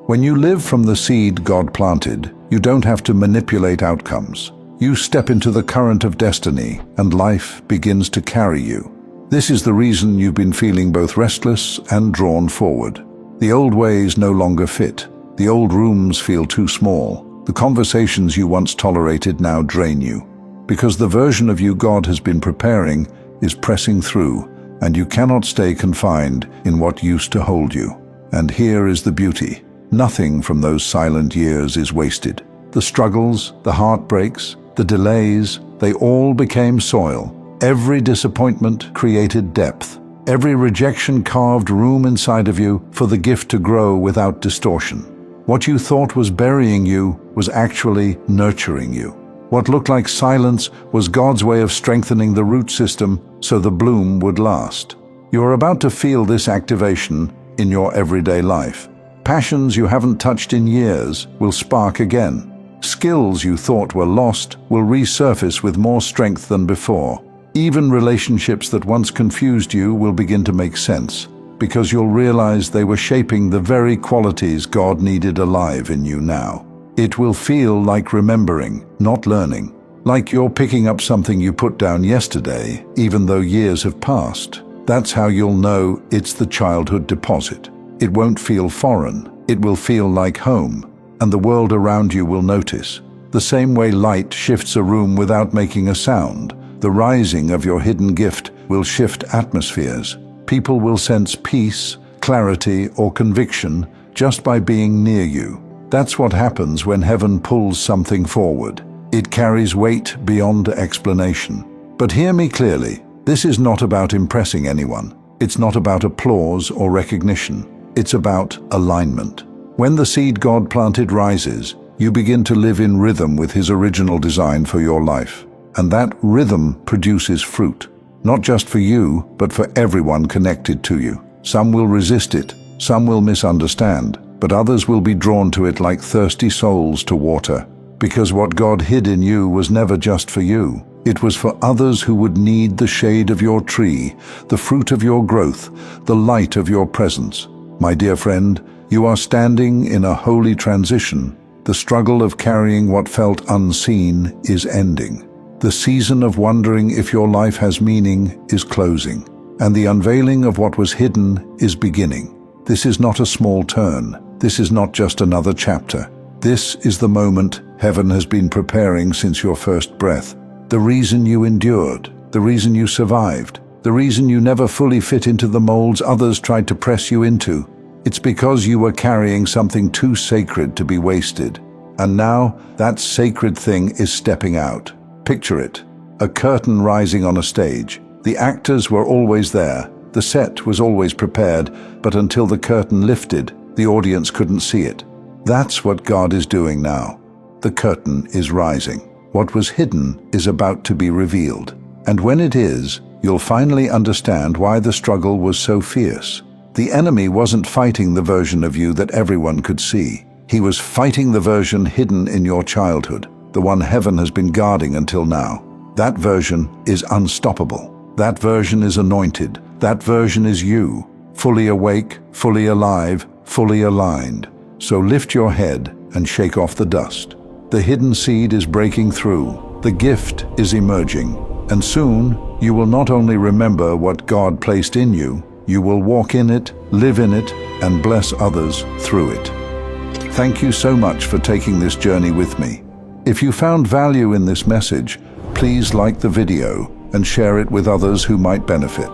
When you live from the seed God planted, you don't have to manipulate outcomes. You step into the current of destiny, and life begins to carry you. This is the reason you've been feeling both restless and drawn forward. The old ways no longer fit. The old rooms feel too small. The conversations you once tolerated now drain you. Because the version of you God has been preparing is pressing through, and you cannot stay confined in what used to hold you. And here is the beauty. Nothing from those silent years is wasted. The struggles, the heartbreaks, the delays, they all became soil. Every disappointment created depth. Every rejection carved room inside of you for the gift to grow without distortion. What you thought was burying you was actually nurturing you. What looked like silence was God's way of strengthening the root system so the bloom would last. You are about to feel this activation in your everyday life. Passions you haven't touched in years will spark again. Skills you thought were lost will resurface with more strength than before. Even relationships that once confused you will begin to make sense, because you'll realize they were shaping the very qualities God needed alive in you now. It will feel like remembering, not learning. Like you're picking up something you put down yesterday, even though years have passed. That's how you'll know it's the childhood deposit. It won't feel foreign. It will feel like home, and the world around you will notice. The same way light shifts a room without making a sound, the rising of your hidden gift will shift atmospheres. People will sense peace, clarity, or conviction just by being near you. That's what happens when heaven pulls something forward. It carries weight beyond explanation. But hear me clearly, this is not about impressing anyone. It's not about applause or recognition. It's about alignment. When the seed God planted rises, you begin to live in rhythm with His original design for your life. And that rhythm produces fruit, not just for you, but for everyone connected to you. Some will resist it, some will misunderstand, but others will be drawn to it like thirsty souls to water. Because what God hid in you was never just for you. It was for others who would need the shade of your tree, the fruit of your growth, the light of your presence. My dear friend, you are standing in a holy transition. The struggle of carrying what felt unseen is ending. The season of wondering if your life has meaning is closing, and the unveiling of what was hidden is beginning. This is not a small turn. This is not just another chapter. This is the moment heaven has been preparing since your first breath. The reason you endured, the reason you survived, the reason you never fully fit into the molds others tried to press you into. It's because you were carrying something too sacred to be wasted. And now that sacred thing is stepping out. Picture it, a curtain rising on a stage. The actors were always there, the set was always prepared, but until the curtain lifted, the audience couldn't see it. That's what God is doing now. The curtain is rising. What was hidden is about to be revealed. And when it is, you'll finally understand why the struggle was so fierce. The enemy wasn't fighting the version of you that everyone could see. He was fighting the version hidden in your childhood, the one heaven has been guarding until now. That version is unstoppable. That version is anointed. That version is you, fully awake, fully alive, fully aligned. So lift your head and shake off the dust. The hidden seed is breaking through. The gift is emerging. And soon, you will not only remember what God placed in you, you will walk in it, live in it, and bless others through it. Thank you so much for taking this journey with me. If you found value in this message, please like the video and share it with others who might benefit.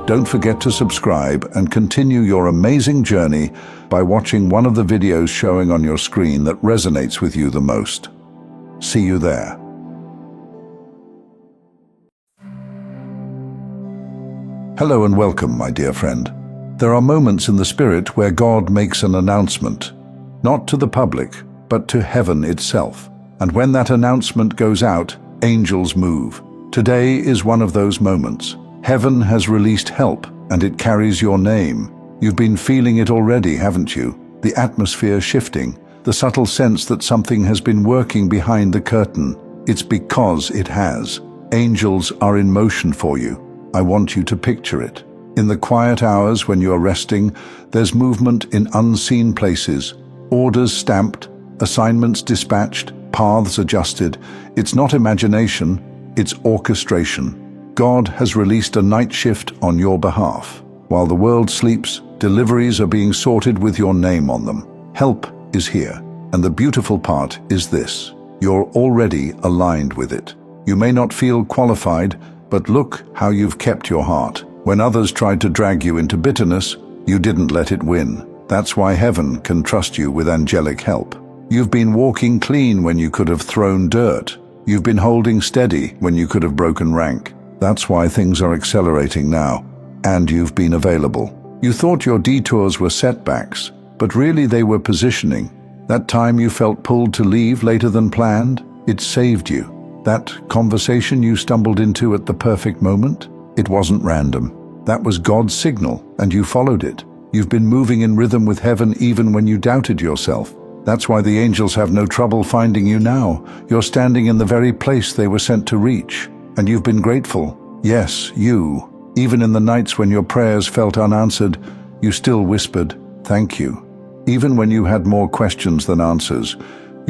Don't forget to subscribe and continue your amazing journey by watching one of the videos showing on your screen that resonates with you the most. See you there. Hello and welcome, my dear friend. There are moments in the Spirit where God makes an announcement, not to the public, but to heaven itself. And when that announcement goes out, angels move. Today is one of those moments. Heaven has released help, and it carries your name. You've been feeling it already, haven't you? The atmosphere shifting, the subtle sense that something has been working behind the curtain. It's because it has. Angels are in motion for you. I want you to picture it. In the quiet hours when you are resting, there's movement in unseen places. Orders stamped, assignments dispatched, paths adjusted. It's not imagination, it's orchestration. God has released a night shift on your behalf. While the world sleeps, deliveries are being sorted with your name on them. Help is here, and the beautiful part is this: you're already aligned with it. You may not feel qualified, but look how you've kept your heart. When others tried to drag you into bitterness, you didn't let it win. That's why heaven can trust you with angelic help. You've been walking clean when you could have thrown dirt. You've been holding steady when you could have broken rank. That's why things are accelerating now, and you've been available. You thought your detours were setbacks, but really they were positioning. That time you felt pulled to leave later than planned, it saved you. That conversation you stumbled into at the perfect moment, it wasn't random. That was God's signal, and you followed it. You've been moving in rhythm with heaven even when you doubted yourself. That's why the angels have no trouble finding you now. You're standing in the very place they were sent to reach, and you've been grateful. Yes, you. Even in the nights when your prayers felt unanswered, you still whispered, "Thank you." Even when you had more questions than answers,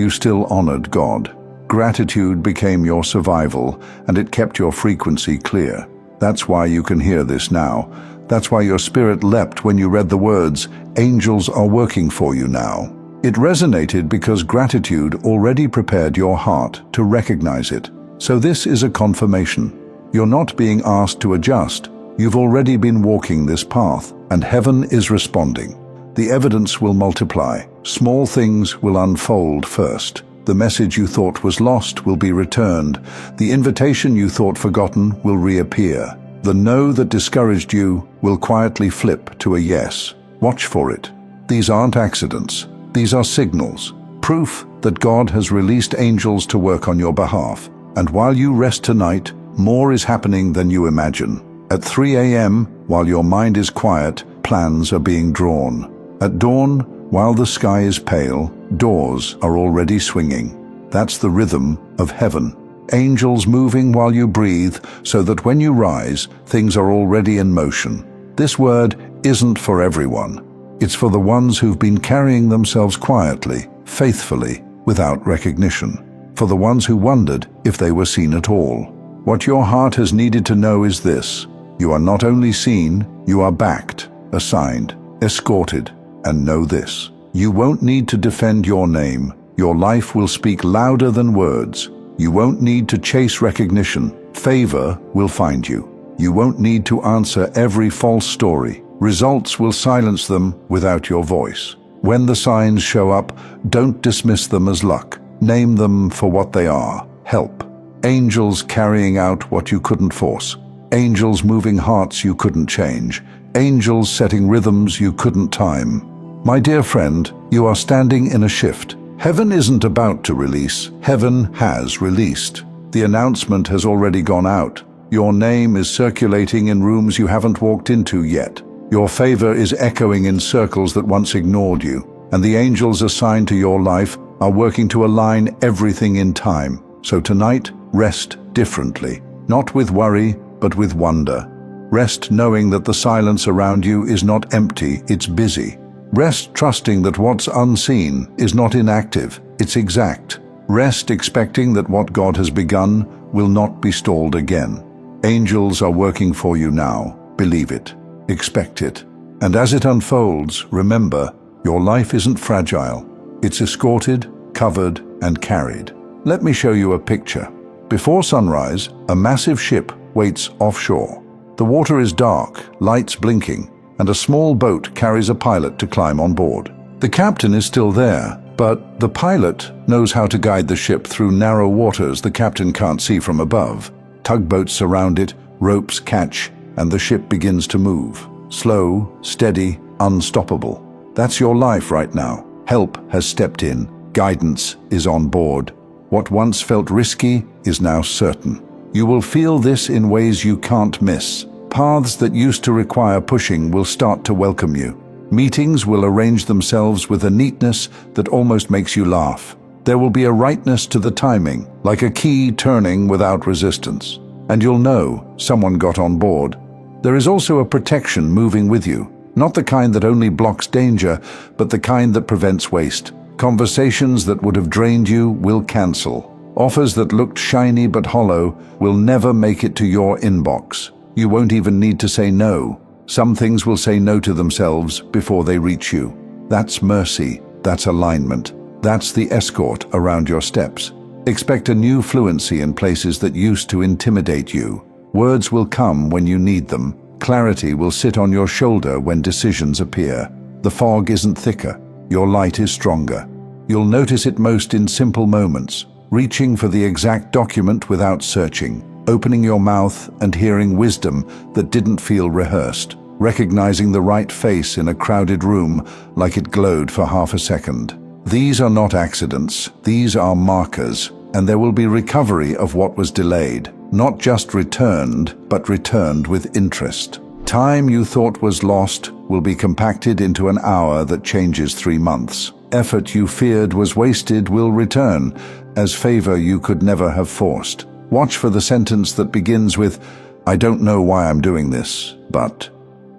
you still honored God. Gratitude became your survival, and it kept your frequency clear. That's why you can hear this now. That's why your spirit leapt when you read the words, "Angels are working for you now." It resonated because gratitude already prepared your heart to recognize it. So this is a confirmation. You're not being asked to adjust. You've already been walking this path, and heaven is responding. The evidence will multiply. Small things will unfold first. The message you thought was lost will be returned. The invitation you thought forgotten will reappear. The no that discouraged you will quietly flip to a yes. Watch for it. These aren't accidents. These are signals. Proof that God has released angels to work on your behalf. And while you rest tonight, more is happening than you imagine. At 3 a.m., while your mind is quiet, plans are being drawn. At dawn, while the sky is pale, doors are already swinging. That's the rhythm of heaven. Angels moving while you breathe, so that when you rise, things are already in motion. This word isn't for everyone. It's for the ones who've been carrying themselves quietly, faithfully, without recognition. For the ones who wondered if they were seen at all. What your heart has needed to know is this: you are not only seen, you are backed, assigned, escorted. And know this: you won't need to defend your name. Your life will speak louder than words. You won't need to chase recognition. Favor will find you. You won't need to answer every false story. Results will silence them without your voice. When the signs show up, don't dismiss them as luck. Name them for what they are: help. Angels carrying out what you couldn't force. Angels moving hearts you couldn't change. Angels setting rhythms you couldn't time. My dear friend, you are standing in a shift. Heaven isn't about to release. Heaven has released. The announcement has already gone out. Your name is circulating in rooms you haven't walked into yet. Your favor is echoing in circles that once ignored you. And the angels assigned to your life are working to align everything in time. So tonight, rest differently. Not with worry, but with wonder. Rest knowing that the silence around you is not empty, it's busy. Rest trusting that what's unseen is not inactive, it's exact. Rest expecting that what God has begun will not be stalled again. Angels are working for you now. Believe it. Expect it. And as it unfolds, remember, your life isn't fragile. It's escorted, covered, and carried. Let me show you a picture. Before sunrise, a massive ship waits offshore. The water is dark, lights blinking, and a small boat carries a pilot to climb on board. The captain is still there, but the pilot knows how to guide the ship through narrow waters the captain can't see from above. Tugboats surround it, ropes catch, and the ship begins to move. Slow, steady, unstoppable. That's your life right now. Help has stepped in. Guidance is on board. What once felt risky is now certain. You will feel this in ways you can't miss. Paths that used to require pushing will start to welcome you. Meetings will arrange themselves with a neatness that almost makes you laugh. There will be a rightness to the timing, like a key turning without resistance. And you'll know someone got on board. There is also a protection moving with you, not the kind that only blocks danger, but the kind that prevents waste. Conversations that would have drained you will cancel. Offers that looked shiny but hollow will never make it to your inbox. You won't even need to say no. Some things will say no to themselves before they reach you. That's mercy. That's alignment. That's the escort around your steps. Expect a new fluency in places that used to intimidate you. Words will come when you need them. Clarity will sit on your shoulder when decisions appear. The fog isn't thicker. Your light is stronger. You'll notice it most in simple moments, reaching for the exact document without searching, opening your mouth and hearing wisdom that didn't feel rehearsed, recognizing the right face in a crowded room like it glowed for half a second. These are not accidents, these are markers, and there will be recovery of what was delayed, not just returned, but returned with interest. Time you thought was lost will be compacted into an hour that changes 3 months. Effort you feared was wasted will return, as favor you could never have forced. Watch for the sentence that begins with, "I don't know why I'm doing this, but..."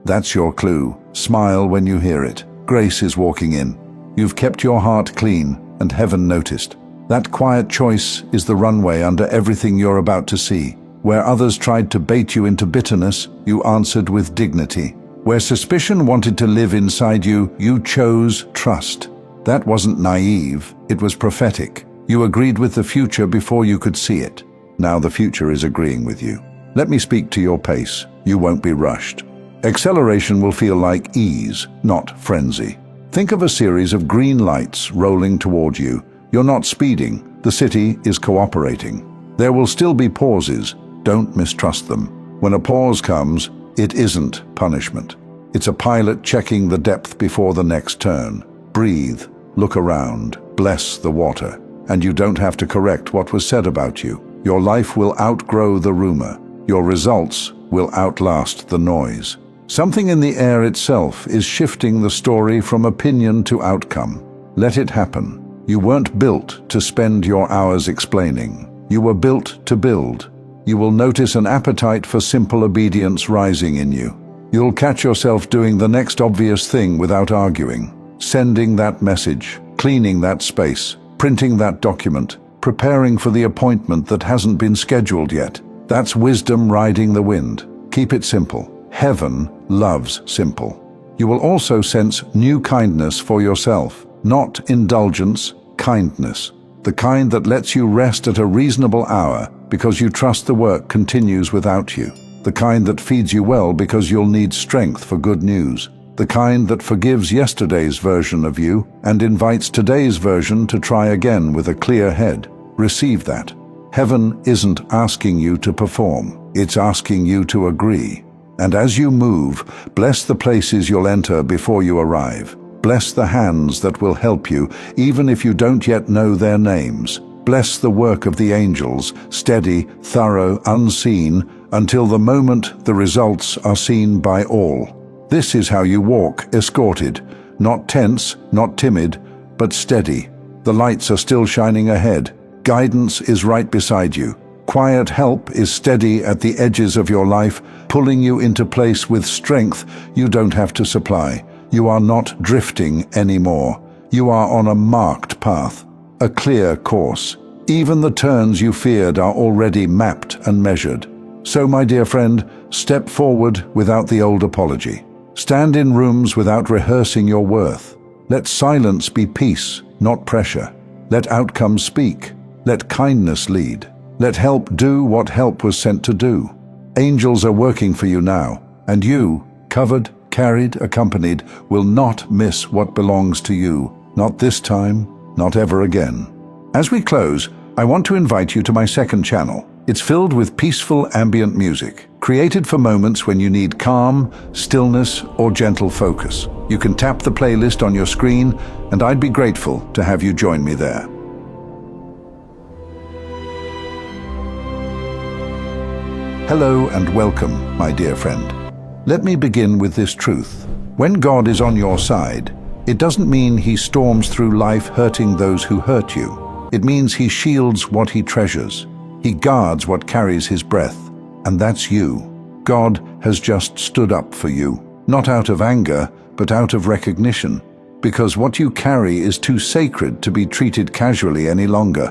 That's your clue. Smile when you hear it. Grace is walking in. You've kept your heart clean, and heaven noticed. That quiet choice is the runway under everything you're about to see. Where others tried to bait you into bitterness, you answered with dignity. Where suspicion wanted to live inside you, you chose trust. That wasn't naive, it was prophetic. You agreed with the future before you could see it. Now the future is agreeing with you. Let me speak to your pace. You won't be rushed. Acceleration will feel like ease, not frenzy. Think of a series of green lights rolling toward you. You're not speeding, the city is cooperating. There will still be pauses. Don't mistrust them. When a pause comes, it isn't punishment. It's a pilot checking the depth before the next turn. Breathe, look around, bless the water, and you don't have to correct what was said about you. Your life will outgrow the rumor. Your results will outlast the noise. Something in the air itself is shifting the story from opinion to outcome. Let it happen. You weren't built to spend your hours explaining. You were built to build. You will notice an appetite for simple obedience rising in you. You'll catch yourself doing the next obvious thing without arguing. Sending that message, cleaning that space, printing that document, preparing for the appointment that hasn't been scheduled yet. That's wisdom riding the wind. Keep it simple. Heaven loves simple. You will also sense new kindness for yourself, not indulgence, kindness. The kind that lets you rest at a reasonable hour because you trust the work continues without you. The kind that feeds you well because you'll need strength for good news. The kind that forgives yesterday's version of you and invites today's version to try again with a clear head. Receive that. Heaven isn't asking you to perform, it's asking you to agree. And as you move, bless the places you'll enter before you arrive. Bless the hands that will help you, even if you don't yet know their names. Bless the work of the angels, steady, thorough, unseen, until the moment the results are seen by all. This is how you walk, escorted, not tense, not timid, but steady. The lights are still shining ahead. Guidance is right beside you. Quiet help is steady at the edges of your life, pulling you into place with strength you don't have to supply. You are not drifting anymore. You are on a marked path, a clear course. Even the turns you feared are already mapped and measured. So, my dear friend, step forward without the old apology. Stand in rooms without rehearsing your worth. Let silence be peace, not pressure. Let outcomes speak. Let kindness lead. Let help do what help was sent to do. Angels are working for you now, and you, covered, carried, accompanied, will not miss what belongs to you. Not this time, not ever again. As we close, I want to invite you to my second channel. It's filled with peaceful ambient music, created for moments when you need calm, stillness, or gentle focus. You can tap the playlist on your screen, and I'd be grateful to have you join me there. Hello and welcome, my dear friend. Let me begin with this truth. When God is on your side, it doesn't mean He storms through life hurting those who hurt you. It means He shields what He treasures. He guards what carries His breath, and that's you. God has just stood up for you, not out of anger, but out of recognition, because what you carry is too sacred to be treated casually any longer.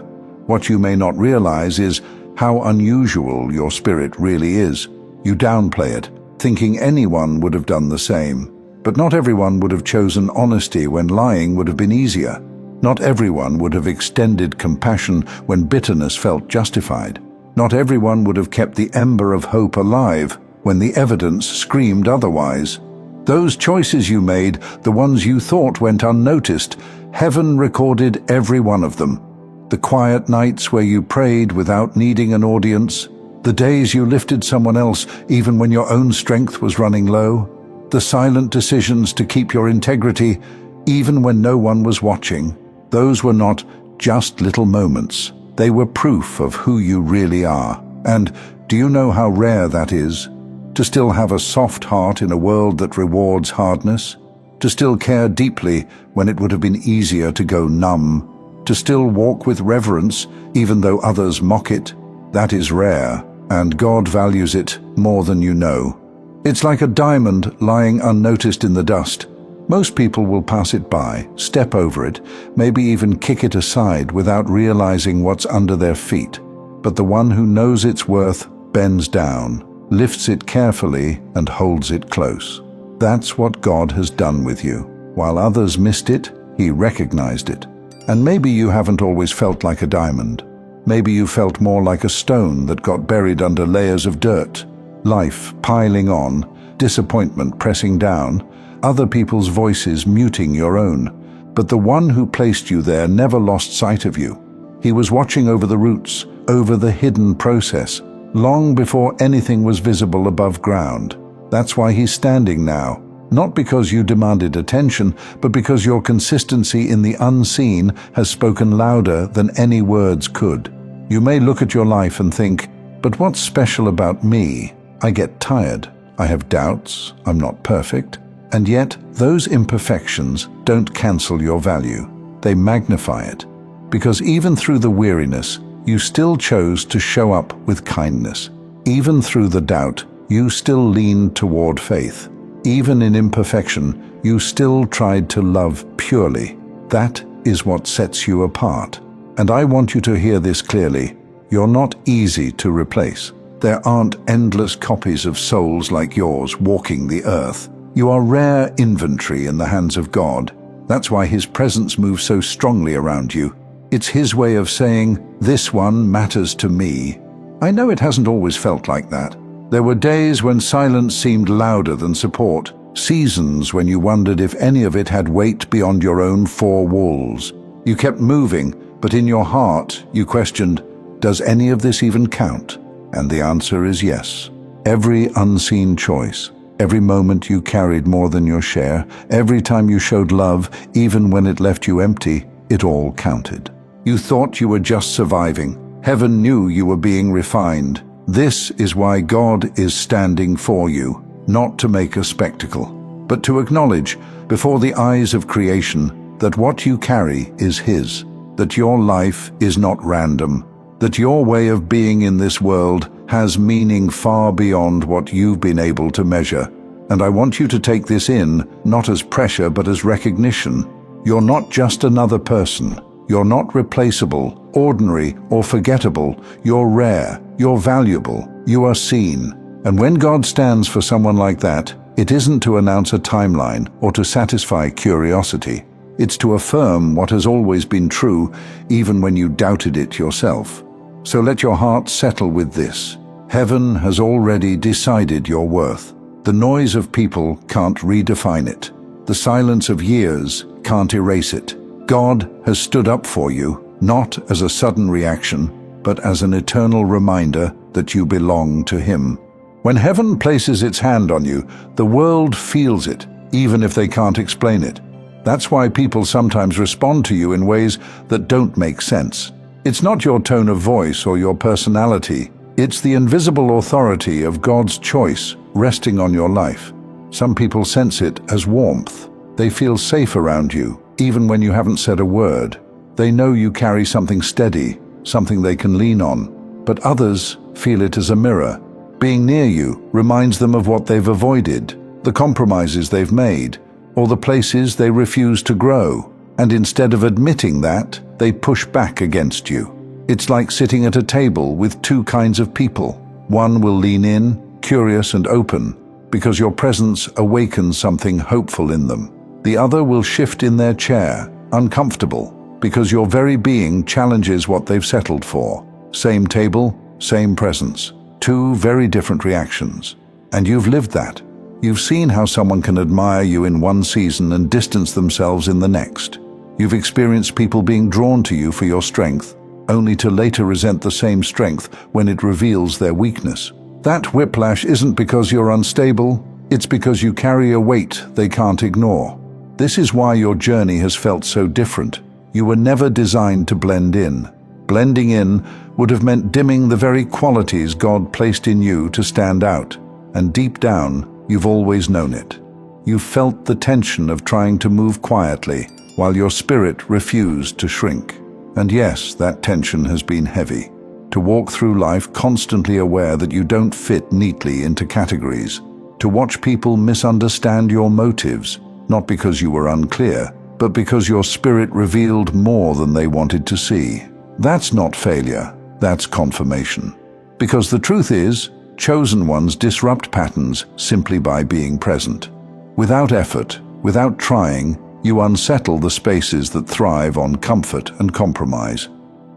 What you may not realize is how unusual your spirit really is. You downplay it, thinking anyone would have done the same. But not everyone would have chosen honesty when lying would have been easier. Not everyone would have extended compassion when bitterness felt justified. Not everyone would have kept the ember of hope alive when the evidence screamed otherwise. Those choices you made, the ones you thought went unnoticed, heaven recorded every one of them. The quiet nights where you prayed without needing an audience, the days you lifted someone else even when your own strength was running low, the silent decisions to keep your integrity even when no one was watching. Those were not just little moments. They were proof of who you really are. And do you know how rare that is? To still have a soft heart in a world that rewards hardness? To still care deeply when it would have been easier to go numb? To still walk with reverence even though others mock it? That is rare, and God values it more than you know. It's like a diamond lying unnoticed in the dust. Most people will pass it by, step over it, maybe even kick it aside without realizing what's under their feet. But the one who knows its worth bends down, lifts it carefully, and holds it close. That's what God has done with you. While others missed it, He recognized it. And maybe you haven't always felt like a diamond. Maybe you felt more like a stone that got buried under layers of dirt. Life piling on, disappointment pressing down, other people's voices muting your own. But the one who placed you there never lost sight of you. He was watching over the roots, over the hidden process, long before anything was visible above ground. That's why He's standing now, not because you demanded attention, but because your consistency in the unseen has spoken louder than any words could. You may look at your life and think, but what's special about me? I get tired, I have doubts, I'm not perfect. And yet, those imperfections don't cancel your value. They magnify it. Because even through the weariness, you still chose to show up with kindness. Even through the doubt, you still leaned toward faith. Even in imperfection, you still tried to love purely. That is what sets you apart. And I want you to hear this clearly. You're not easy to replace. There aren't endless copies of souls like yours walking the earth. You are rare inventory in the hands of God. That's why His presence moves so strongly around you. It's His way of saying, "This one matters to me." I know it hasn't always felt like that. There were days when silence seemed louder than support, seasons when you wondered if any of it had weight beyond your own four walls. You kept moving, but in your heart you questioned, does any of this even count? And the answer is yes. Every unseen choice, every moment you carried more than your share, every time you showed love, even when it left you empty, it all counted. You thought you were just surviving. Heaven knew you were being refined. This is why God is standing for you, not to make a spectacle, but to acknowledge, before the eyes of creation, that what you carry is His, that your life is not random, that your way of being in this world has meaning far beyond what you've been able to measure. And I want you to take this in, not as pressure but as recognition. You're not just another person. You're not replaceable, ordinary, or forgettable. You're rare, you're valuable, you are seen. And when God stands for someone like that, it isn't to announce a timeline or to satisfy curiosity. It's to affirm what has always been true, even when you doubted it yourself. So let your heart settle with this. Heaven has already decided your worth. The noise of people can't redefine it. The silence of years can't erase it. God has stood up for you, not as a sudden reaction, but as an eternal reminder that you belong to Him. When heaven places its hand on you, the world feels it, even if they can't explain it. That's why people sometimes respond to you in ways that don't make sense. It's not your tone of voice or your personality. It's the invisible authority of God's choice resting on your life. Some people sense it as warmth. They feel safe around you, even when you haven't said a word. They know you carry something steady, something they can lean on. But others feel it as a mirror. Being near you reminds them of what they've avoided, the compromises they've made, or the places they refuse to grow. And instead of admitting that, they push back against you. It's like sitting at a table with two kinds of people. One will lean in, curious and open, because your presence awakens something hopeful in them. The other will shift in their chair, uncomfortable, because your very being challenges what they've settled for. Same table, same presence. Two very different reactions. And you've lived that. You've seen how someone can admire you in one season and distance themselves in the next. You've experienced people being drawn to you for your strength, only to later resent the same strength when it reveals their weakness. That whiplash isn't because you're unstable, it's because you carry a weight they can't ignore. This is why your journey has felt so different. You were never designed to blend in. Blending in would have meant dimming the very qualities God placed in you to stand out. And deep down, you've always known it. You've felt the tension of trying to move quietly, while your spirit refused to shrink. And yes, that tension has been heavy. To walk through life constantly aware that you don't fit neatly into categories. To watch people misunderstand your motives, not because you were unclear, but because your spirit revealed more than they wanted to see. That's not failure, that's confirmation. Because the truth is, chosen ones disrupt patterns simply by being present. Without effort, without trying, you unsettle the spaces that thrive on comfort and compromise.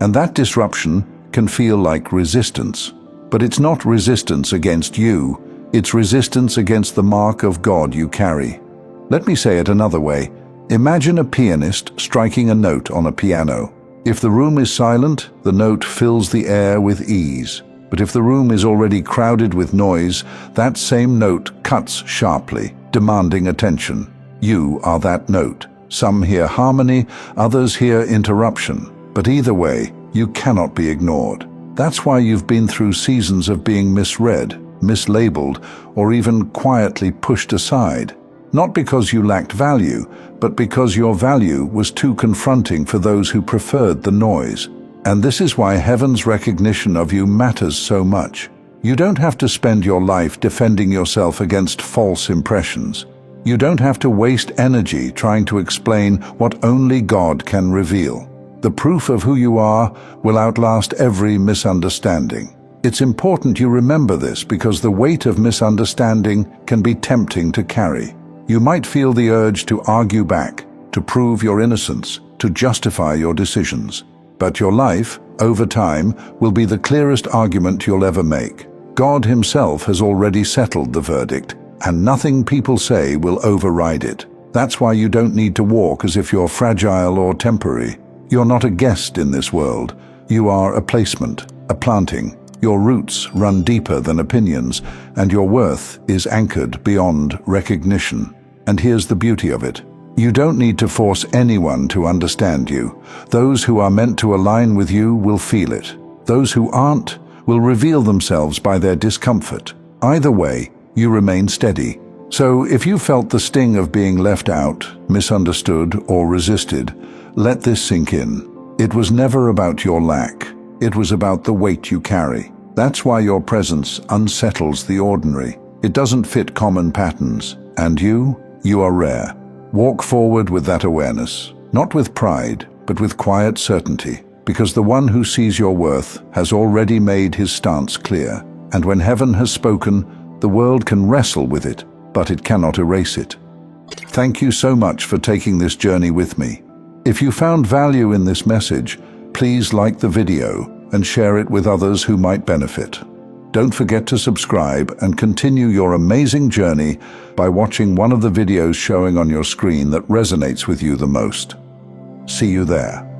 And that disruption can feel like resistance. But it's not resistance against you, it's resistance against the mark of God you carry. Let me say it another way. Imagine a pianist striking a note on a piano. If the room is silent, the note fills the air with ease. But if the room is already crowded with noise, that same note cuts sharply, demanding attention. You are that note. Some hear harmony, others hear interruption. But either way, you cannot be ignored. That's why you've been through seasons of being misread, mislabeled, or even quietly pushed aside. Not because you lacked value, but because your value was too confronting for those who preferred the noise. And this is why heaven's recognition of you matters so much. You don't have to spend your life defending yourself against false impressions. You don't have to waste energy trying to explain what only God can reveal. The proof of who you are will outlast every misunderstanding. It's important you remember this because the weight of misunderstanding can be tempting to carry. You might feel the urge to argue back, to prove your innocence, to justify your decisions. But your life, over time, will be the clearest argument you'll ever make. God Himself has already settled the verdict, and nothing people say will override it. That's why you don't need to walk as if you're fragile or temporary. You're not a guest in this world. You are a placement, a planting. Your roots run deeper than opinions, and your worth is anchored beyond recognition. And here's the beauty of it. You don't need to force anyone to understand you. Those who are meant to align with you will feel it. Those who aren't will reveal themselves by their discomfort. Either way, you remain steady. So if you felt the sting of being left out, misunderstood, or resisted, let this sink in. It was never about your lack. It was about the weight you carry. That's why your presence unsettles the ordinary. It doesn't fit common patterns. And you are rare. Walk forward with that awareness, not with pride, but with quiet certainty, because the one who sees your worth has already made his stance clear. And when heaven has spoken, the world can wrestle with it, but it cannot erase it. Thank you so much for taking this journey with me. If you found value in this message, please like the video and share it with others who might benefit. Don't forget to subscribe and continue your amazing journey by watching one of the videos showing on your screen that resonates with you the most. See you there.